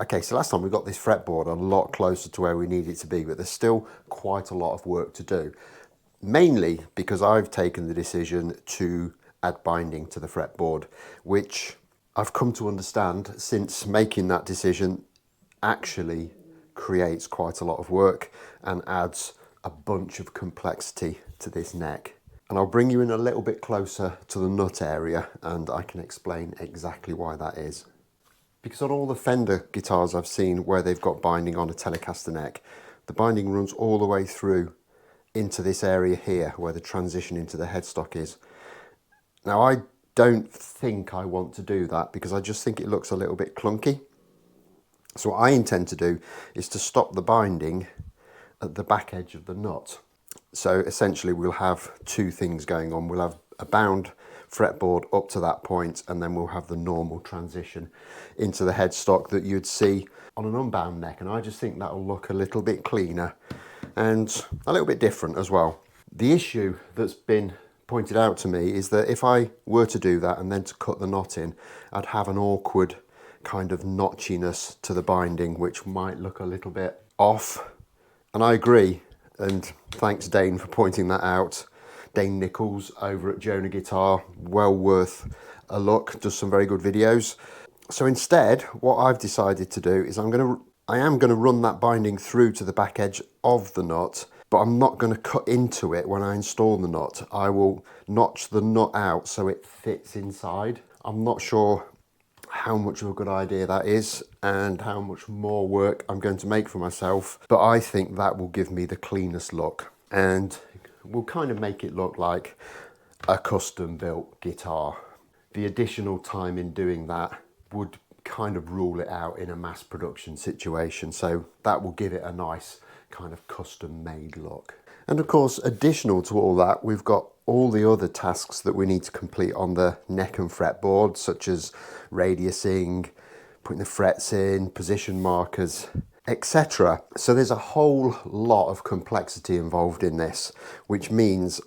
Okay, so last time we got this fretboard a lot closer to where we need it to be, but there's still quite a lot of work to do. Mainly because I've taken the decision to add binding to the fretboard, which I've come to understand since making that decision actually creates quite a lot of work and adds a bunch of complexity to this neck. And I'll bring you in a little bit closer to the nut area and I can explain exactly why that is. Because on all the Fender guitars I've seen where they've got binding on a Telecaster neck, the binding runs all the way through into this area here where the transition into the headstock is. Now I don't think I want to do that because I just think it looks a little bit clunky. So what I intend to do is to stop the binding at the back edge of the nut. So essentially we'll have two things going on. We'll have a bound fretboard up to that point and then we'll have the normal transition into the headstock that you'd see on an unbound neck, and I just think that'll look a little bit cleaner and a little bit different as well. The issue that's been pointed out to me is that if I were to do that and then to cut the knot in, I'd have an awkward kind of notchiness to the binding which might look a little bit off, and I agree, and thanks Dane for pointing that out. Dane Nichols over at Jonah Guitar, well worth a look, does some very good videos. So instead, what I've decided to do is I am going to run that binding through to the back edge of the nut, but I'm not going to cut into it when I install the nut. I will notch the nut out so it fits inside. I'm not sure how much of a good idea that is and how much more work I'm going to make for myself, but I think that will give me the cleanest look and will kind of make it look like a custom built guitar. The additional time in doing that would kind of rule it out in a mass production situation, so that will give it a nice kind of custom made look. And of course, additional to all that, we've got all the other tasks that we need to complete on the neck and fretboard, such as radiusing, putting the frets in, position markers, etc. So there's a whole lot of complexity involved in this, which means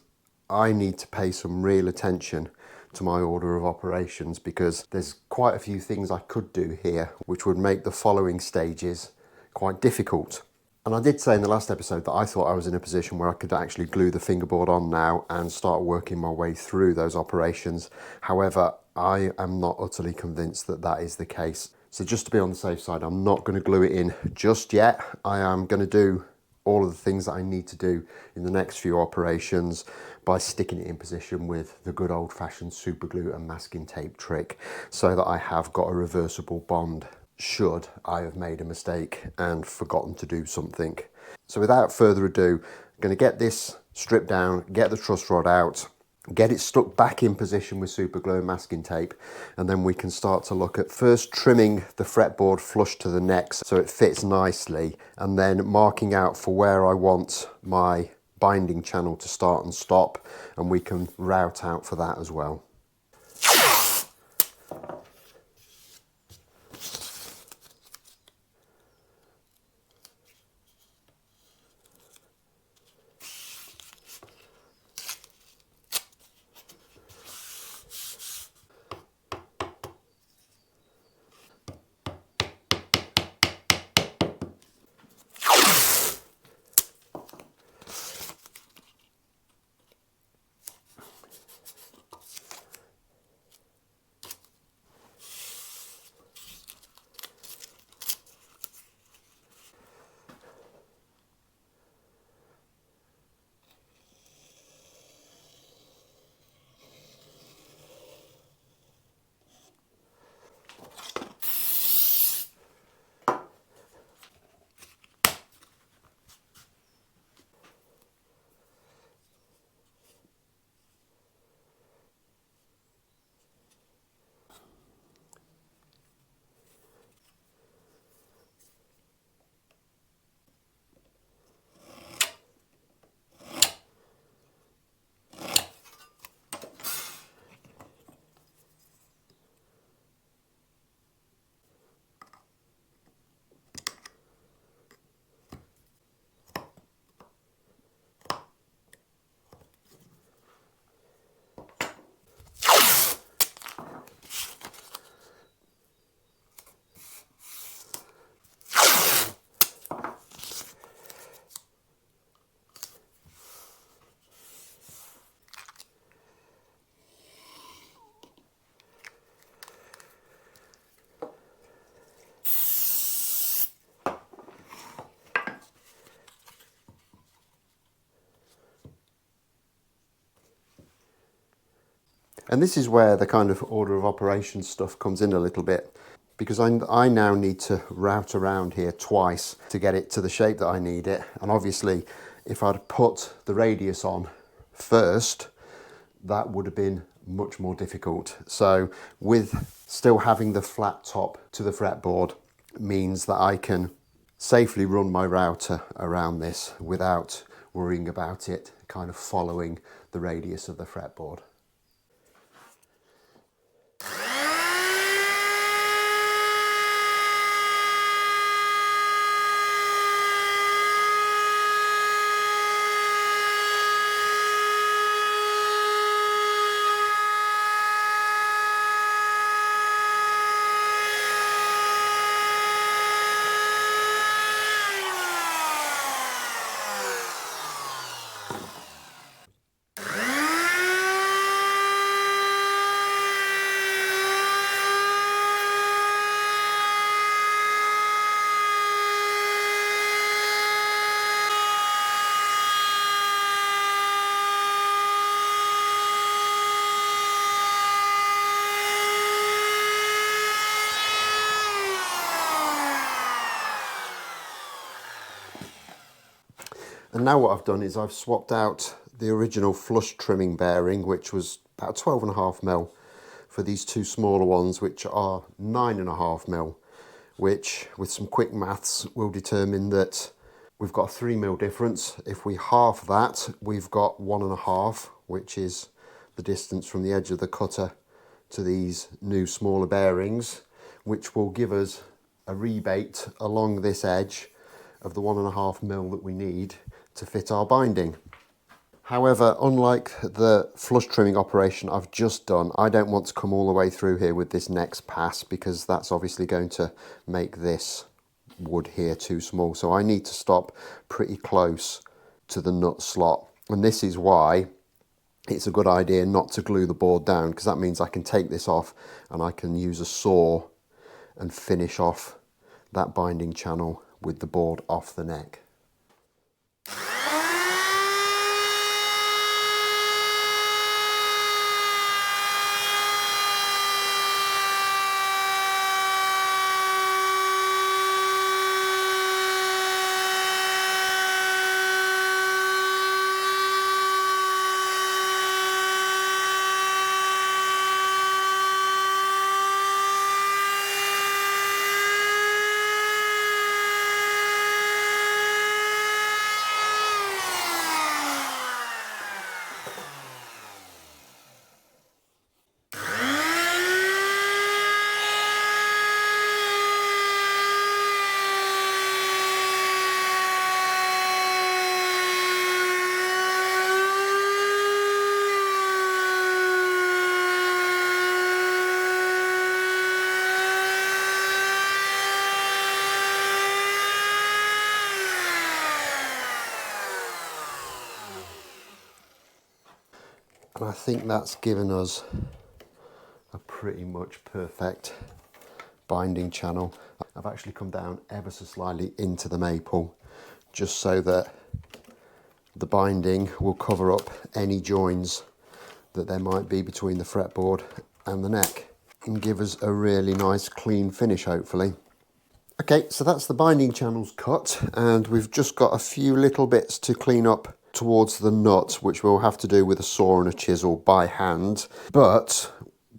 I need to pay some real attention to my order of operations, because there's quite a few things I could do here which would make the following stages quite difficult. And I did say in the last episode that I thought I was in a position where I could actually glue the fingerboard on now and start working my way through those operations. However, I am not utterly convinced that that is the case. So just to be on the safe side, I'm not going to glue it in just yet. I am going to do all of the things that I need to do in the next few operations by sticking it in position with the good old-fashioned super glue and masking tape trick, so that I have got a reversible bond should I have made a mistake and forgotten to do something. So without further ado, I'm going to get this stripped down, get the truss rod out, get it stuck back in position with super glue and masking tape, and then we can start to look at first trimming the fretboard flush to the neck so it fits nicely, and then marking out for where I want my binding channel to start and stop, and we can route out for that as well. And this is where the kind of order of operations stuff comes in a little bit, because I now need to route around here twice to get it to the shape that I need it. And obviously, if I'd put the radius on first, that would have been much more difficult. So with still having the flat top to the fretboard means that I can safely run my router around this without worrying about it kind of following the radius of the fretboard. And now what I've done is I've swapped out the original flush trimming bearing, which was about 12.5mm, for these two smaller ones, which are 9.5mm, which with some quick maths will determine that we've got a 3mm difference. If we halve that, we've got 1.5, which is the distance from the edge of the cutter to these new smaller bearings, which will give us a rebate along this edge of the 1.5mm that we need to fit our binding. However, unlike the flush trimming operation I've just done, I don't want to come all the way through here with this next pass, because that's obviously going to make this wood here too small. So I need to stop pretty close to the nut slot. And this is why it's a good idea not to glue the board down, because that means I can take this off and I can use a saw and finish off that binding channel with the board off the neck. And I think that's given us a pretty much perfect binding channel. I've actually come down ever so slightly into the maple, just so that the binding will cover up any joins that there might be between the fretboard and the neck, and give us a really nice clean finish, hopefully. Okay, so that's the binding channels cut, and we've just got a few little bits to clean up towards the nut, which we'll have to do with a saw and a chisel by hand, but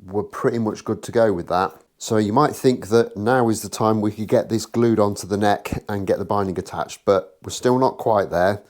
we're pretty much good to go with that. So you might think that now is the time we could get this glued onto the neck and get the binding attached, but we're still not quite there.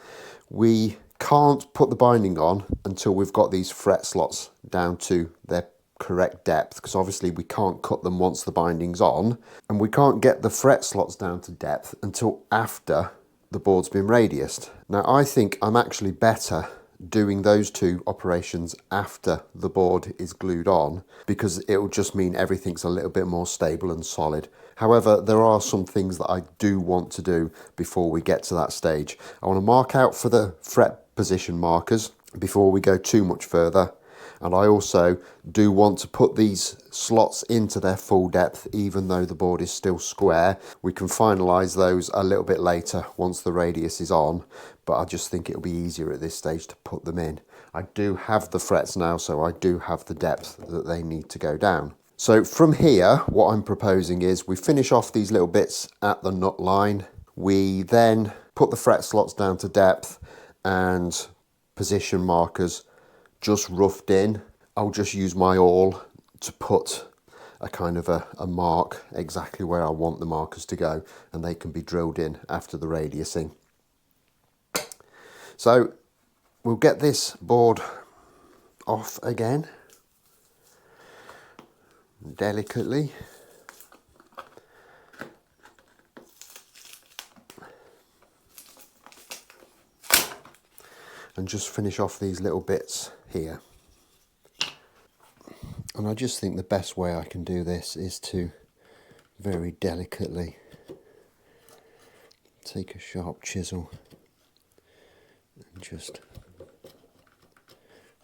We can't put the binding on until we've got these fret slots down to their correct depth, because obviously we can't cut them once the binding's on, and we can't get the fret slots down to depth until after the board's been radiused. Now I think I'm actually better doing those two operations after the board is glued on, because it will just mean everything's a little bit more stable and solid. However, there are some things that I do want to do before we get to that stage. I want to mark out for the fret position markers before we go too much further. And I also do want to put these slots into their full depth, even though the board is still square. We can finalise those a little bit later once the radius is on, but I just think it'll be easier at this stage to put them in. I do have the frets now, so I do have the depth that they need to go down. So from here, what I'm proposing is we finish off these little bits at the nut line. We then put the fret slots down to depth and position markers just roughed in. I'll just use my awl to put a kind of a mark exactly where I want the markers to go, and they can be drilled in after the radiusing. So we'll get this board off again delicately. And just finish off these little bits here. And I just think the best way I can do this is to very delicately take a sharp chisel and just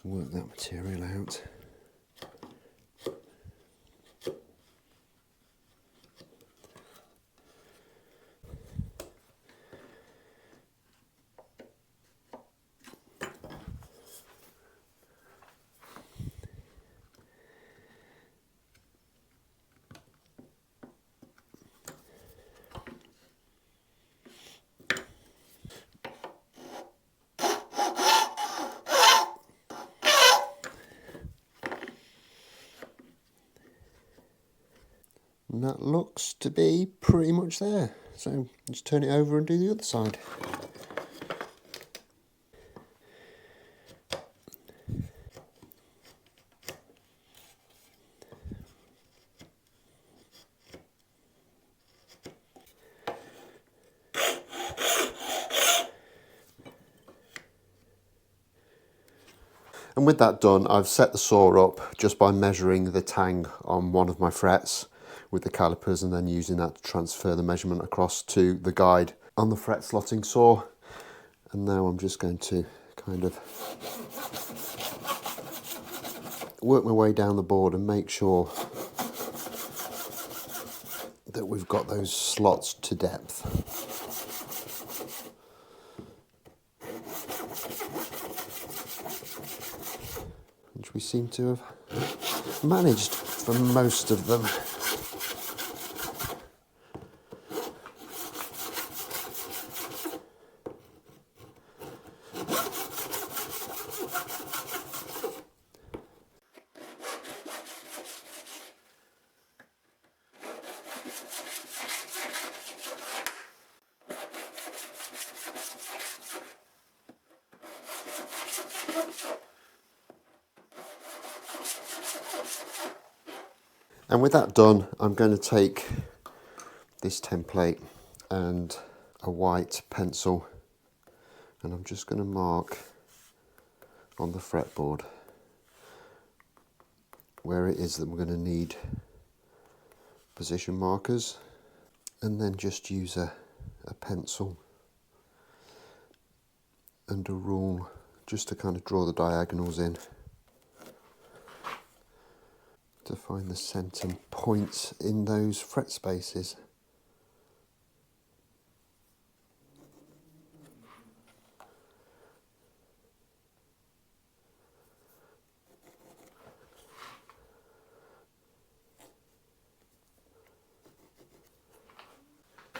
work that material out. And that looks to be pretty much there. So just turn it over and do the other side. And with that done, I've set the saw up just by measuring the tang on one of my frets with the calipers, and then using that to transfer the measurement across to the guide on the fret slotting saw. And now I'm just going to kind of work my way down the board and make sure that we've got those slots to depth. Which we seem to have managed for most of them. And with that done, I'm going to take this template and a white pencil, and I'm just going to mark on the fretboard where it is that we're going to need position markers, and then just use a pencil and a rule just to kind of draw the diagonals in to find the centre points in those fret spaces.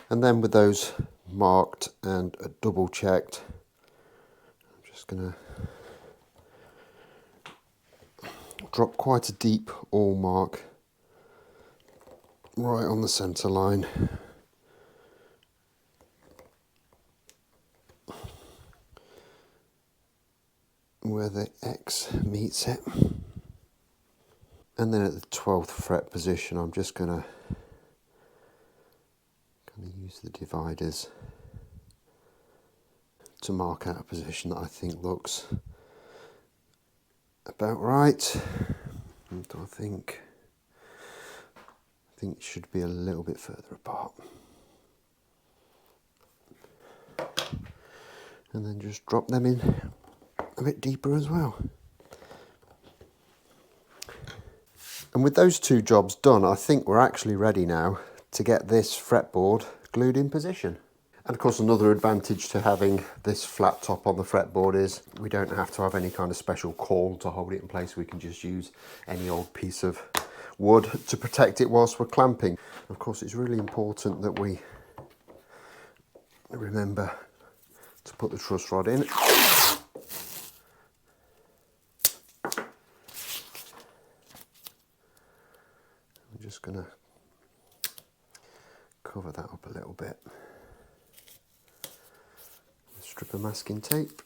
And then with those marked and double checked, I'm just going to drop quite a deep awl mark right on the centre line. Where the X meets it. And then at the 12th fret position, I'm just going to kind of use the dividers to mark out a position that I think looks about right. And I think it should be a little bit further apart. And then just drop them in a bit deeper as well. And with those two jobs done, I think we're actually ready now to get this fretboard glued in position. And of course, another advantage to having this flat top on the fretboard is we don't have to have any kind of special caul to hold it in place. We can just use any old piece of wood to protect it whilst we're clamping. Of course, it's really important that we remember to put the truss rod in. I'm just going to cover that up a little bit. Strip of masking tape.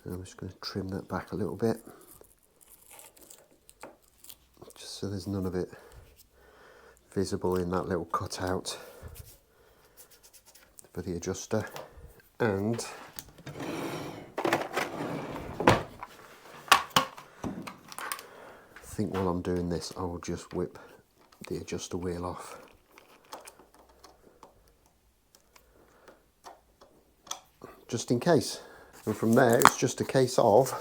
And I'm just going to trim that back a little bit, just so there's none of it visible in that little cutout for the adjuster. And I think while I'm doing this, I will just whip the adjuster wheel off. Just in case. And from there, it's just a case of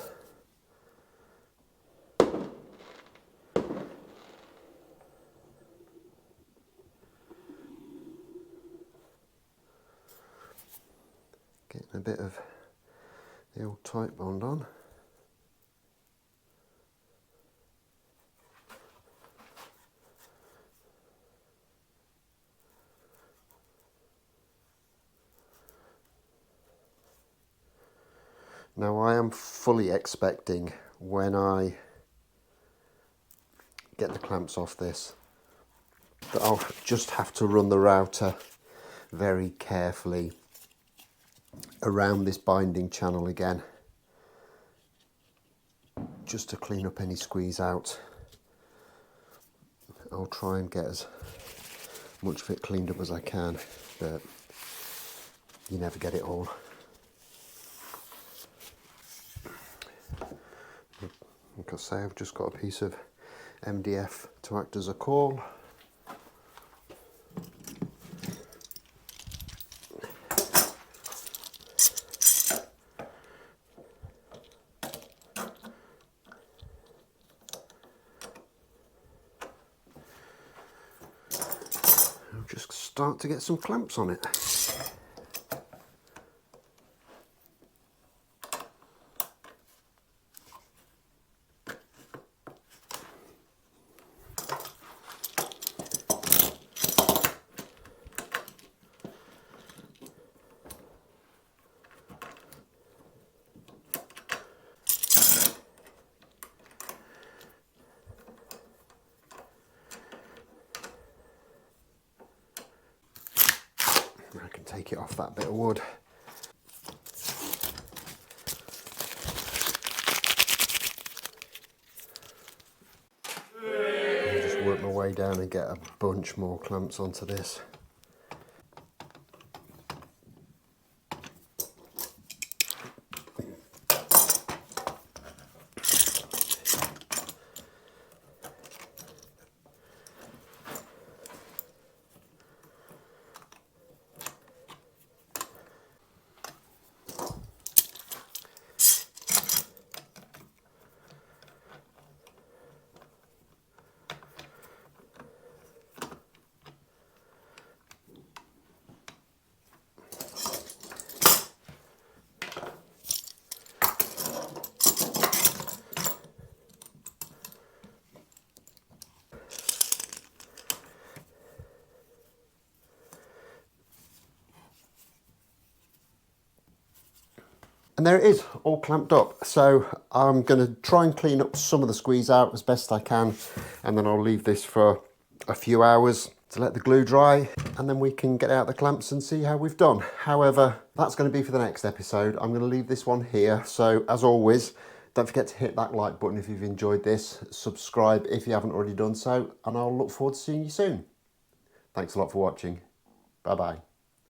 getting a bit of the old tight bond on. Now I am fully expecting when I get the clamps off this that I'll just have to run the router very carefully around this binding channel again, just to clean up any squeeze out. I'll try and get as much of it cleaned up as I can, but you never get it all. Like I say, I've just got a piece of MDF to act as a caul. I'll just start to get some clamps on it. I can take it off that bit of wood. I'll just work my way down and get a bunch more clamps onto this. And there it is, all clamped up. So I'm going to try and clean up some of the squeeze out as best I can, and then I'll leave this for a few hours to let the glue dry, and then we can get out the clamps and see how we've done. However, that's going to be for the next episode. I'm going to leave this one here. So as always, don't forget to hit that like button if you've enjoyed this, subscribe if you haven't already done so, and I'll look forward to seeing you soon. Thanks a lot for watching. Bye bye.